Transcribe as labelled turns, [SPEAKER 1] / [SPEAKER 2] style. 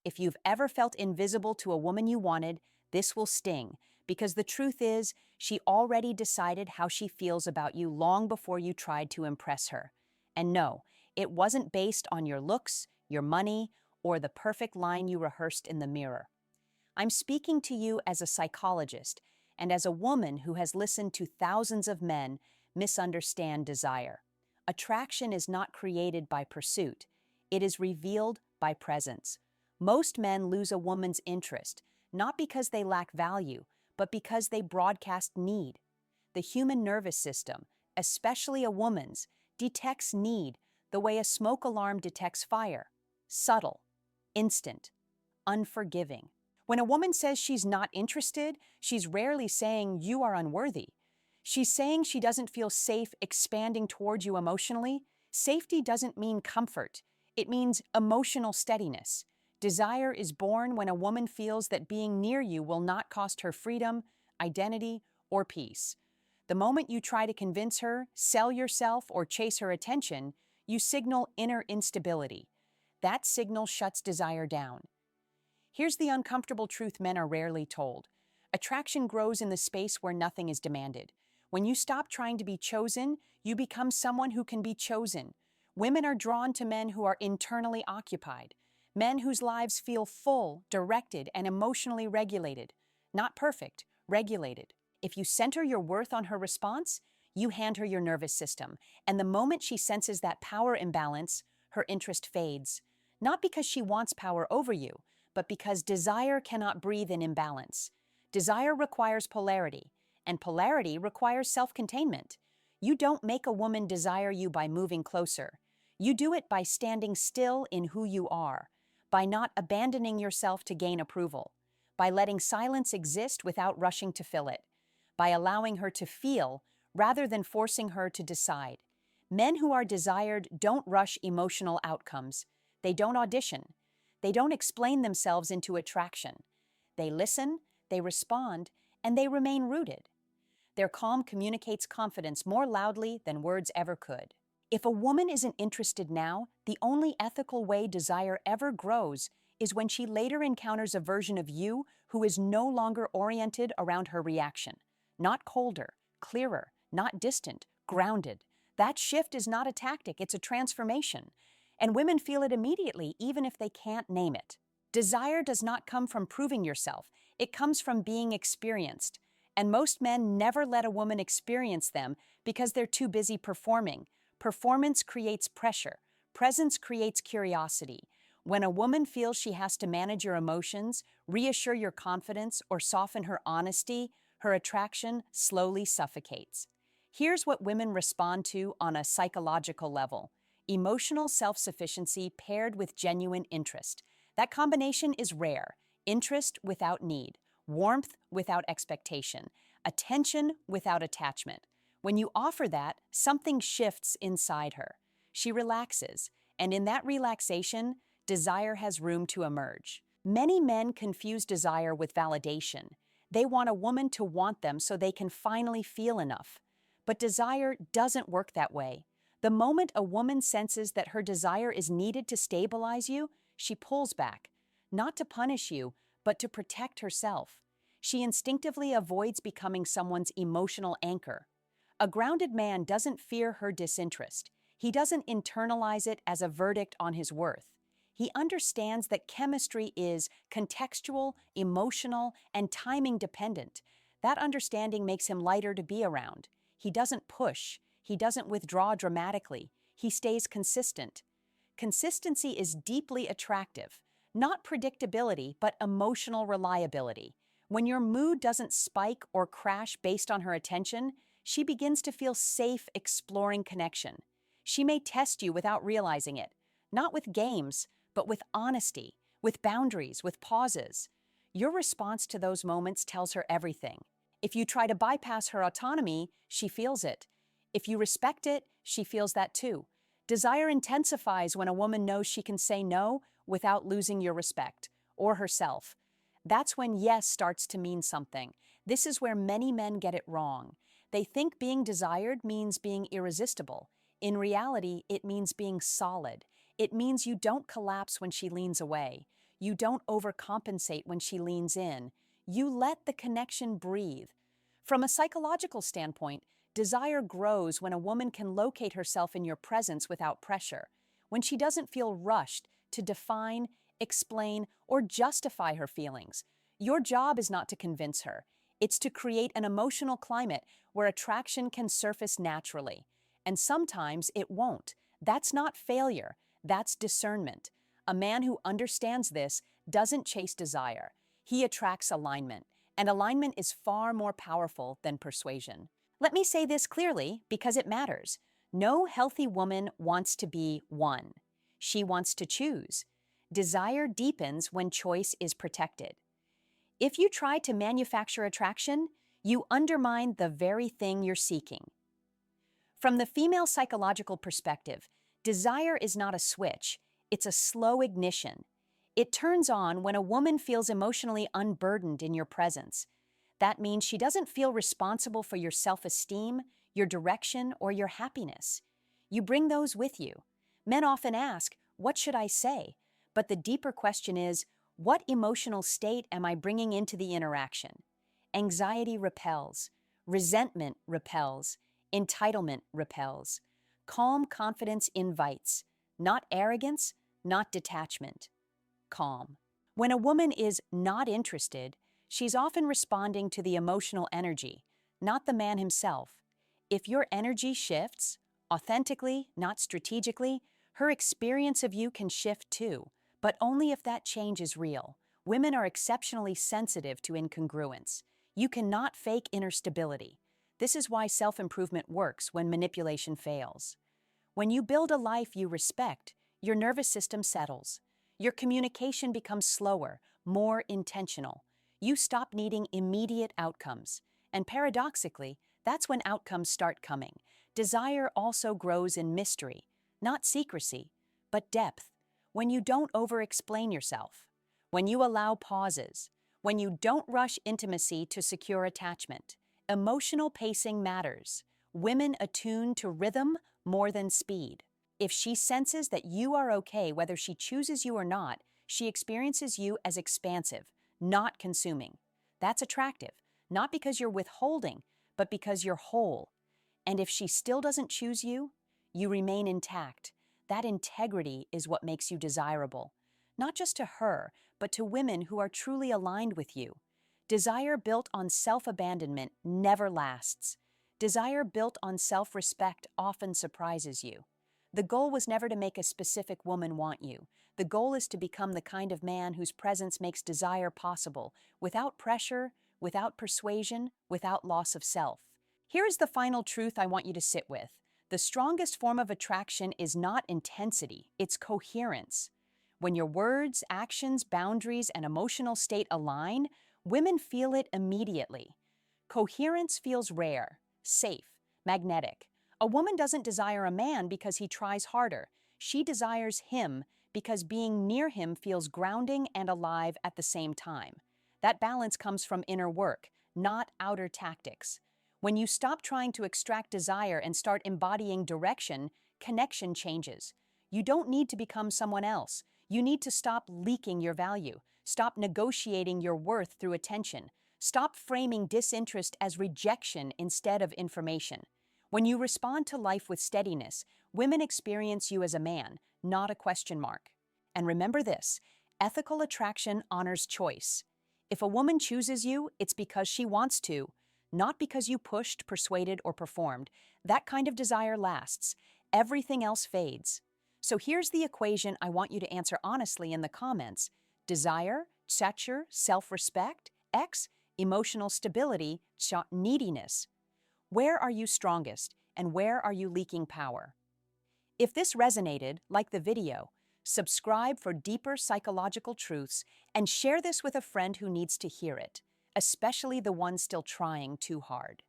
[SPEAKER 1] If you've ever felt invisible to a woman you wanted, this will sting, because the truth is, she already decided how she feels about you long before you tried to impress her. And no, it wasn't based on your looks, your money, or the perfect line you rehearsed in the mirror. I'm speaking to you as a psychologist and as a woman who has listened to thousands of men misunderstand desire. Attraction is not created by pursuit, it is revealed by presence. Most men lose a woman's interest, not because they lack value, but because they broadcast need. The human nervous system, especially a woman's, detects need the way a smoke alarm detects fire: subtle, instant, unforgiving. When a woman says she's not interested, she's rarely saying you are unworthy. She's saying she doesn't feel safe expanding towards you emotionally. Safety doesn't mean comfort. It means emotional steadiness. Desire is born when a woman feels that being near you will not cost her freedom, identity, or peace. The moment you try to convince her, sell yourself, or chase her attention, you signal inner instability. That signal shuts desire down. Here's the uncomfortable truth men are rarely told. Attraction grows in the space where nothing is demanded. When you stop trying to be chosen, you become someone who can be chosen. Women are drawn to men who are internally occupied, men whose lives feel full, directed, and emotionally regulated. Not perfect, regulated. If you center your worth on her response, you hand her your nervous system, and the moment she senses that power imbalance, her interest fades. Not because she wants power over you, but because desire cannot breathe in imbalance. Desire requires polarity, and polarity requires self-containment. You don't make a woman desire you by moving closer. You do it by standing still in who you are, by not abandoning yourself to gain approval, by letting silence exist without rushing to fill it, by allowing her to feel rather than forcing her to decide. Men who are desired don't rush emotional outcomes. They don't audition. They don't explain themselves into attraction. They listen, they respond, and they remain rooted. Their calm communicates confidence more loudly than words ever could. If a woman isn't interested now, the only ethical way desire ever grows is when she later encounters a version of you who is no longer oriented around her reaction. Not colder, clearer, not distant, grounded. That shift is not a tactic, it's a transformation. And women feel it immediately, even if they can't name it. Desire does not come from proving yourself. It comes from being experienced. And most men never let a woman experience them because they're too busy performing. Performance creates pressure. Presence creates curiosity. When a woman feels she has to manage your emotions, reassure your confidence, or soften her honesty, her attraction slowly suffocates. Here's what women respond to on a psychological level: emotional self-sufficiency paired with genuine interest. That combination is rare. Interest without need, warmth without expectation, attention without attachment. When you offer that, something shifts inside her. She relaxes, and in that relaxation, desire has room to emerge. Many men confuse desire with validation. They want a woman to want them so they can finally feel enough. But desire doesn't work that way. The moment a woman senses that her desire is needed to stabilize you, she pulls back, not to punish you, but to protect herself. She instinctively avoids becoming someone's emotional anchor. A grounded man doesn't fear her disinterest. He doesn't internalize it as a verdict on his worth. He understands that chemistry is contextual, emotional, and timing dependent. That understanding makes him lighter to be around. He doesn't push. He doesn't withdraw dramatically. He stays consistent. Consistency is deeply attractive. Not predictability, but emotional reliability. When your mood doesn't spike or crash based on her attention, she begins to feel safe exploring connection. She may test you without realizing it, not with games, but with honesty, with boundaries, with pauses. Your response to those moments tells her everything. If you try to bypass her autonomy, she feels it. If you respect it, she feels that too. Desire intensifies when a woman knows she can say no without losing your respect, or herself. That's when yes starts to mean something. This is where many men get it wrong. They think being desired means being irresistible. In reality, it means being solid. It means you don't collapse when she leans away. You don't overcompensate when she leans in. You let the connection breathe. From a psychological standpoint, desire grows when a woman can locate herself in your presence without pressure, when she doesn't feel rushed to define, explain, or justify her feelings. Your job is not to convince her. It's to create an emotional climate where attraction can surface naturally. And sometimes it won't. That's not failure, that's discernment. A man who understands this doesn't chase desire. He attracts alignment, and alignment is far more powerful than persuasion. Let me say this clearly because it matters. No healthy woman wants to be one. She wants to choose. Desire deepens when choice is protected. If you try to manufacture attraction, you undermine the very thing you're seeking. From the female psychological perspective, desire is not a switch, it's a slow ignition. It turns on when a woman feels emotionally unburdened in your presence. That means she doesn't feel responsible for your self-esteem, your direction, or your happiness. You bring those with you. Men often ask, "What should I say?" But the deeper question is, what emotional state am I bringing into the interaction? Anxiety repels. Resentment repels. Entitlement repels. Calm confidence invites. Not arrogance, not detachment. Calm. When a woman is not interested, she's often responding to the emotional energy, not the man himself. If your energy shifts, authentically, not strategically, her experience of you can shift too, but only if that change is real. Women are exceptionally sensitive to incongruence. You cannot fake inner stability. This is why self-improvement works when manipulation fails. When you build a life you respect, your nervous system settles. Your communication becomes slower, more intentional. You stop needing immediate outcomes. And paradoxically, that's when outcomes start coming. Desire also grows in mystery, not secrecy, but depth. When you don't over-explain yourself, when you allow pauses, when you don't rush intimacy to secure attachment. Emotional pacing matters. Women attune to rhythm more than speed. If she senses that you are okay whether she chooses you or not, she experiences you as expansive, not consuming. That's attractive, not because you're withholding, but because you're whole. And if she still doesn't choose you, you remain intact. That integrity is what makes you desirable, not just to her, but to women who are truly aligned with you. Desire built on self-abandonment never lasts. Desire built on self-respect often surprises you. The goal was never to make a specific woman want you. The goal is to become the kind of man whose presence makes desire possible, without pressure, without persuasion, without loss of self. Here is the final truth I want you to sit with. The strongest form of attraction is not intensity, it's coherence. When your words, actions, boundaries, and emotional state align, women feel it immediately. Coherence feels rare, safe, magnetic. A woman doesn't desire a man because he tries harder. She desires him because being near him feels grounding and alive at the same time. That balance comes from inner work, not outer tactics. When you stop trying to extract desire and start embodying direction, connection changes. You don't need to become someone else. You need to stop leaking your value. Stop negotiating your worth through attention. Stop framing disinterest as rejection instead of information. When you respond to life with steadiness, women experience you as a man, not a question mark. And remember this, ethical attraction honors choice. If a woman chooses you, it's because she wants to, not because you pushed, persuaded, or performed. That kind of desire lasts. Everything else fades. So here's the equation I want you to answer honestly in the comments. Desire, stature, self-respect, X, emotional stability, neediness. Where are you strongest, and where are you leaking power? If this resonated, like the video, subscribe for deeper psychological truths and share this with a friend who needs to hear it, especially the one still trying too hard.